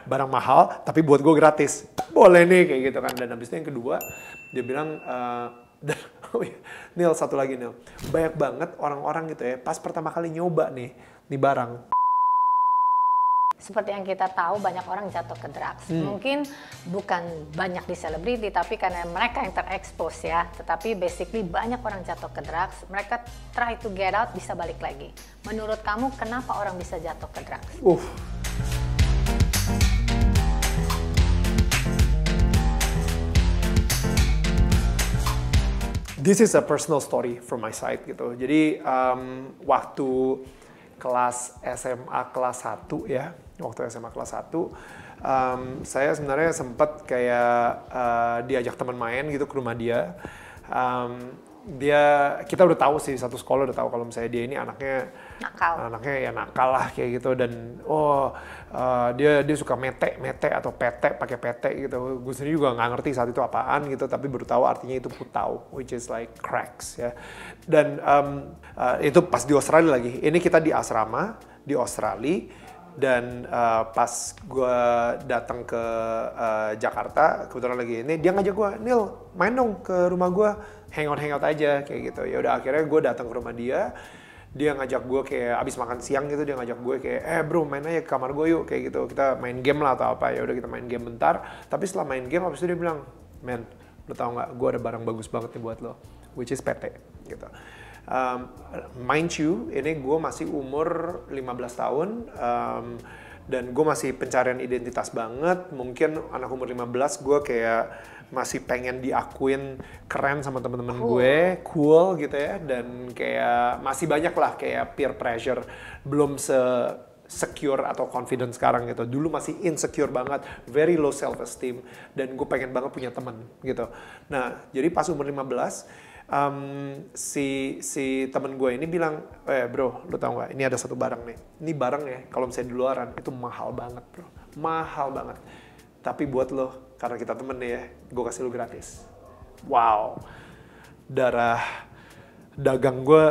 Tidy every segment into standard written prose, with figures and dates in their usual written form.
barang mahal tapi buat gue gratis. Boleh nih kayak gitu kan. Dan habis itu yang kedua dia bilang, Nil, satu lagi Nil, banyak banget orang-orang gitu ya pas pertama kali nyoba nih barang. Seperti yang kita tahu, banyak orang jatuh ke drugs. Mungkin bukan banyak di selebriti, tapi karena mereka yang terekspos ya. Tetapi basically banyak orang jatuh ke drugs. Mereka try to get out, bisa balik lagi. Menurut kamu, kenapa orang bisa jatuh ke drugs? This is a personal story from my side gitu. Jadi waktu kelas SMA kelas 1 ya, waktu SMA kelas 1, saya sebenarnya sempat kayak diajak teman main gitu ke rumah dia. Kita udah tahu sih, satu sekolah udah tahu kalau misalnya dia ini anaknya ya nakal lah kayak gitu. Dan dia suka mete atau pakai pete gitu. Gue sendiri juga nggak ngerti saat itu apaan gitu, tapi baru tahu artinya itu putau, which is like cracks ya. Dan itu pas di Australia lagi. Ini kita di asrama di Australia. Dan pas gue datang ke Jakarta, kebetulan lagi ini, dia ngajak gue, Nil, main dong ke rumah gue, hangout aja kayak gitu. Ya udah akhirnya gue datang ke rumah dia ngajak gue kayak abis makan siang gitu, dia ngajak gue kayak, bro main aja ke kamar gue yuk kayak gitu, kita main game lah atau apa. Ya udah kita main game bentar. Tapi setelah main game, abis itu dia bilang, men, lo tau nggak, gue ada barang bagus banget nih buat lo, which is PT gitu. Mind you, ini gue masih umur 15 tahun dan gue masih pencarian identitas banget. Mungkin anak umur 15 gue kayak masih pengen diakuin keren sama temen-temen gue, cool gitu ya. Dan kayak masih banyak lah kayak peer pressure, belum secure atau confident sekarang gitu. Dulu masih insecure banget, very low self esteem, dan gue pengen banget punya temen gitu. Nah, jadi pas umur 15, si temen gue ini bilang, bro, lu tau gak, ini ada satu barang nih. Ini barang ya, kalau misalnya di luaran, itu mahal banget bro. Mahal banget. Tapi buat lo, karena kita temen nih ya, gue kasih lo gratis. Wow. Darah dagang gue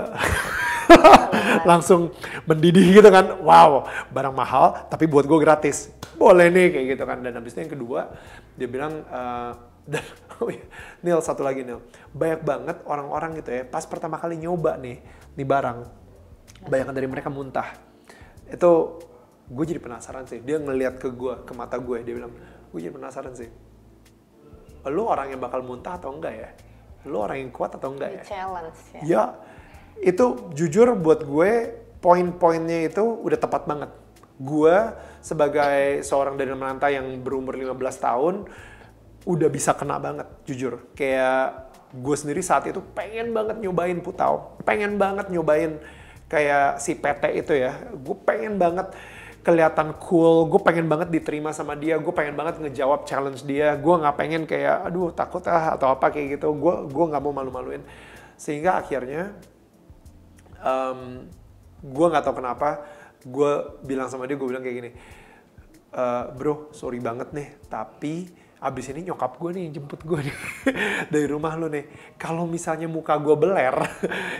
langsung mendidih gitu kan. Wow, barang mahal, tapi buat gue gratis. Boleh nih, kayak gitu kan. Dan habis itu yang kedua, dia bilang, Nil, satu lagi Nil, banyak banget orang-orang gitu ya pas pertama kali nyoba nih barang, banyak dari mereka muntah. Itu gue jadi penasaran sih. Dia ngeliat ke gue, ke mata gue, dia bilang, gue jadi penasaran sih, lu orang yang bakal muntah atau enggak ya, lu orang yang kuat atau enggak ya. Challenge ya. Ya itu jujur buat gue poin-poinnya itu udah tepat banget. Gue sebagai seorang dari merantau yang berumur 15 tahun udah bisa kena banget, jujur. Kayak gue sendiri saat itu pengen banget nyobain putau, pengen banget nyobain kayak si PT itu ya. Gue pengen banget kelihatan cool, gue pengen banget diterima sama dia, gue pengen banget ngejawab challenge dia. Gue nggak pengen kayak, aduh takut atau apa kayak gitu. Gue nggak mau malu-maluin. Sehingga akhirnya gue nggak tahu kenapa, gue bilang sama dia, gue bilang kayak gini, bro, sorry banget nih, tapi abis ini nyokap gue nih jemput gue nih dari rumah lo nih. Kalau misalnya muka gue beler,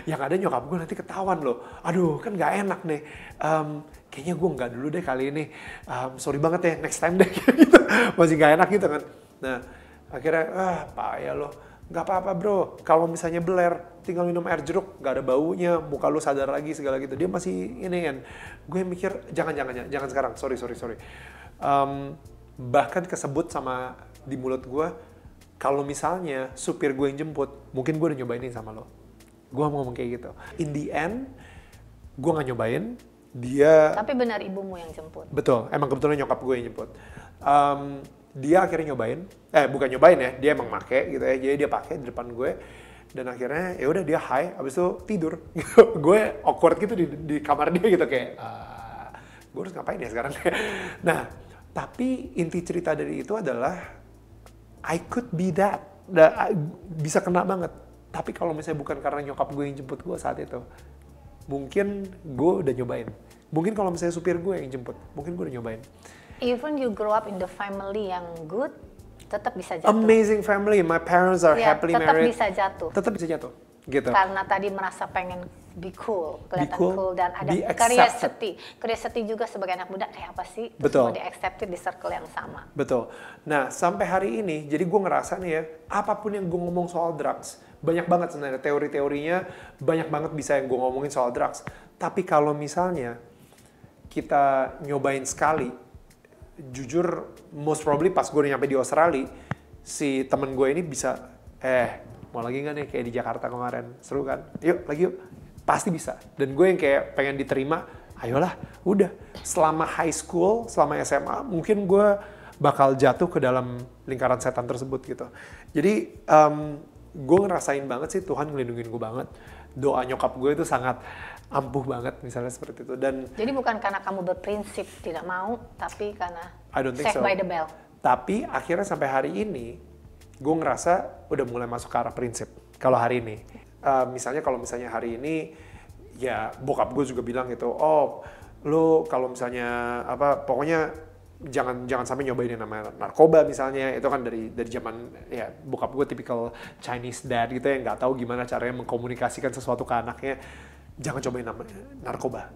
yang ada nyokap gue nanti ketahuan loh. Aduh, kan nggak enak nih. Kayaknya gue nggak dulu deh kali ini. Sorry banget ya, next time deh. Gitu. Masih nggak enak gitu kan. Nah, akhirnya, payah lo. Nggak apa-apa bro, kalau misalnya beler, tinggal minum air jeruk, nggak ada baunya, muka lo sadar lagi segala gitu. Dia masih ini kan. Gue mikir, jangan sekarang, sorry. Bahkan kesebut sama di mulut gue, kalau misalnya supir gue yang jemput, mungkin gue udah nyobainin sama lo. Gue mau ngomong kayak gitu. In the end, gue gak nyobain, dia... Tapi benar ibumu yang jemput? Betul, emang kebetulan nyokap gue yang jemput. Dia akhirnya nyobain, bukan nyobain ya, dia emang make gitu ya, jadi dia pakai di depan gue. Dan akhirnya ya udah dia high, abis itu tidur. Gue awkward gitu di kamar dia gitu kayak, gue harus ngapain ya sekarang? Nah, tapi inti cerita dari itu adalah I could be that. Bisa kena banget. Tapi kalau misalnya bukan karena nyokap gue yang jemput gue saat itu, mungkin gue udah nyobain. Mungkin kalau misalnya supir gue yang jemput, mungkin gue udah nyobain. Even you grow up in the family yang good, tetap bisa jatuh. Amazing family. My parents are happily married. Tetap bisa jatuh. Tetap bisa jatuh. Gitu. Karena tadi merasa pengen be cool, kelihatan cool dan ada curiosity juga sebagai anak muda kayak apa sih? Terus Betul. mau di-accepted di circle yang sama. Betul. Nah, sampai hari ini, jadi gue ngerasa nih ya, apapun yang gue ngomong soal drugs, banyak banget sebenarnya teori-teorinya, banyak banget bisa yang gue ngomongin soal drugs. Tapi kalau misalnya kita nyobain sekali, jujur most probably pas gue nyampe di Australia, si temen gue ini bisa, mau lagi nggak nih kayak di Jakarta kemarin, seru kan? Yuk, lagi yuk. Pasti bisa. Dan gue yang kayak pengen diterima, ayolah, udah. Selama high school, selama SMA, mungkin gue bakal jatuh ke dalam lingkaran setan tersebut gitu. Jadi, gue ngerasain banget sih Tuhan ngelindungin gue banget. Doa nyokap gue itu sangat ampuh banget, misalnya seperti itu. Dan jadi bukan karena kamu berprinsip tidak mau, tapi karena saved by the bell. Tapi akhirnya sampai hari ini, gue ngerasa udah mulai masuk ke arah prinsip. Kalau hari ini. Misalnya kalau misalnya hari ini, ya bokap gue juga bilang gitu, oh lo kalau misalnya pokoknya jangan sampai nyobain yang namanya narkoba misalnya, itu kan dari zaman ya bokap gue tipikal Chinese dad gitu ya, nggak tahu gimana caranya mengkomunikasikan sesuatu ke anaknya, jangan cobain namanya narkoba.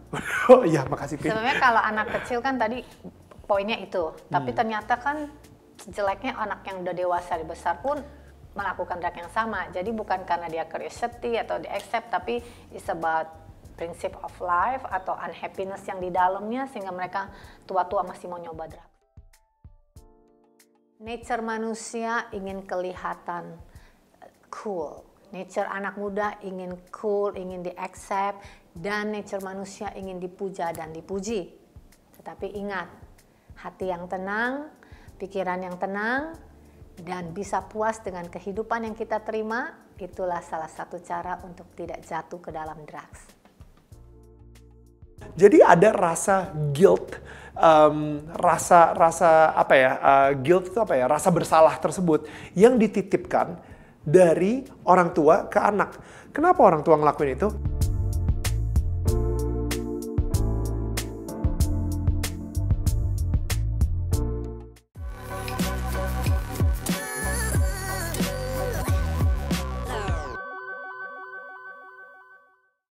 Oh iya, makasih Pin. Sebenarnya kalau anak kecil kan tadi poinnya itu, tapi ternyata kan jeleknya anak yang udah dewasa besar pun melakukan drug yang sama. Jadi bukan karena dia curiosity atau di accept, tapi it's about principle of life atau unhappiness yang di dalamnya sehingga mereka tua-tua masih mau nyoba drug. Nature manusia ingin kelihatan cool. Nature anak muda ingin cool, ingin di accept, dan nature manusia ingin dipuja dan dipuji. Tetapi ingat, hati yang tenang, pikiran yang tenang, dan bisa puas dengan kehidupan yang kita terima, itulah salah satu cara untuk tidak jatuh ke dalam drugs. Jadi ada rasa guilt, guilt itu apa ya? Rasa bersalah tersebut yang dititipkan dari orang tua ke anak. Kenapa orang tua ngelakuin itu?